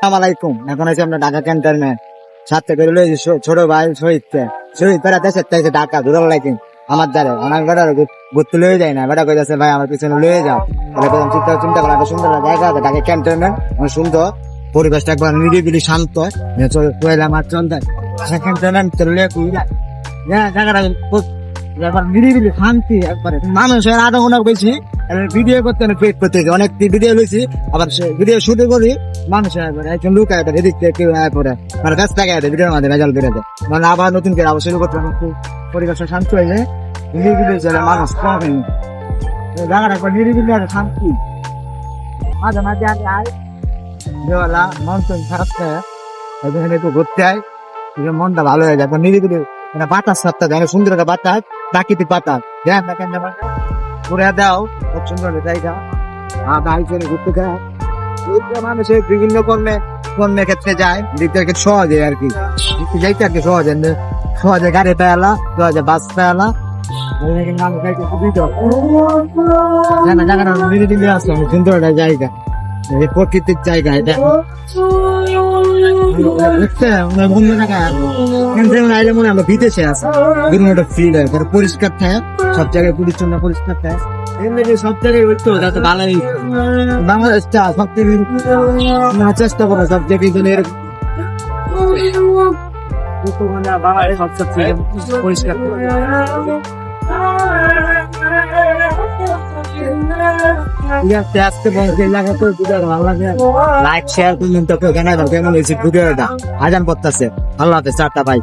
আসসালামাইকুম। এখন আছে আমরা ঢাকা ক্যান্টনমেন্ট সাথে করে লই ছোট ভাই শহীদ পেরা দেশের থেকে ঢাকা দূর লাগে আমার দ্বারা অনেক বেড়া ঘুরতে লয়ে যায় না, বেড়া কইছে ভাই আমার পিছনে লয়ে যাও। তাহলে চিন্তা করা একটা সুন্দর জায়গা আছে ঢাকা ক্যান্টনমেন্ট, অনেক সুন্দর পরিবেশটা, একবার নিরিবিলি শান্ত। আমার চলতে ক্যান্টনমেন্ট চলে জায়গাটা একবার নিরিবিলি শান্তি, একবারে মানুষের আধা ঘন্টা বেশি ভিডিও করতে অনেক ভিডিও লইছি, আবার ভিডিও শুটে করি মানুষের একজন লোক এদিক থেকে কেউ পরে মানে গাছ থাকে ভিডিওর মাঝে ভেজাল বেড়ে যায়, মানে আবার নতুন করে আবার শুরু করতে পরিবেশটা শান্ত হয়ে যায়। নিরিবিলি মানুষ কম জায়গাটা একবার নিরিবিলি আর শান্তি। মাঝে মাঝে আমি দেওয়ালা মন টন খারাপ থাকে, একটু ঘুরতে হয়, মনটা ভালো হয়ে যায়। একবার নিরিবিলি বাতাস সাতটা দেয়, সুন্দর একটা বাতাস, প্রাকৃতিক বাতাস ঘুরে দাও, খুব সুন্দর জায়গা। ঘুরতে যায় মানুষের বিভিন্ন কর্মের ক্ষেত্রে যায়, সহজে আর কি যাইতে আর কি সহজে গাড়ি পেয়ালা, সহজে বাস পেয়ালা। সুন্দর একটা জায়গা, প্রকৃতির জায়গা এটা। আমরা বিদেশে আছি, বিভিন্ন ফিল্ড পরিষ্কার থাকে, সব জায়গায় পরিচ্ছন্ন পরিষ্কার থাকে, সব জায়গায় ভালোই বাংলাদেশটা সব জায়গায় চেষ্টা করো, সব জায়গায় পরিষ্কার। লাইক শেয়ার করলেন তো কেন কেমন হয়েছে ভিডিওটা, আজান করতেছে। আল্লাহ হাফেজ, টাটা, বাই।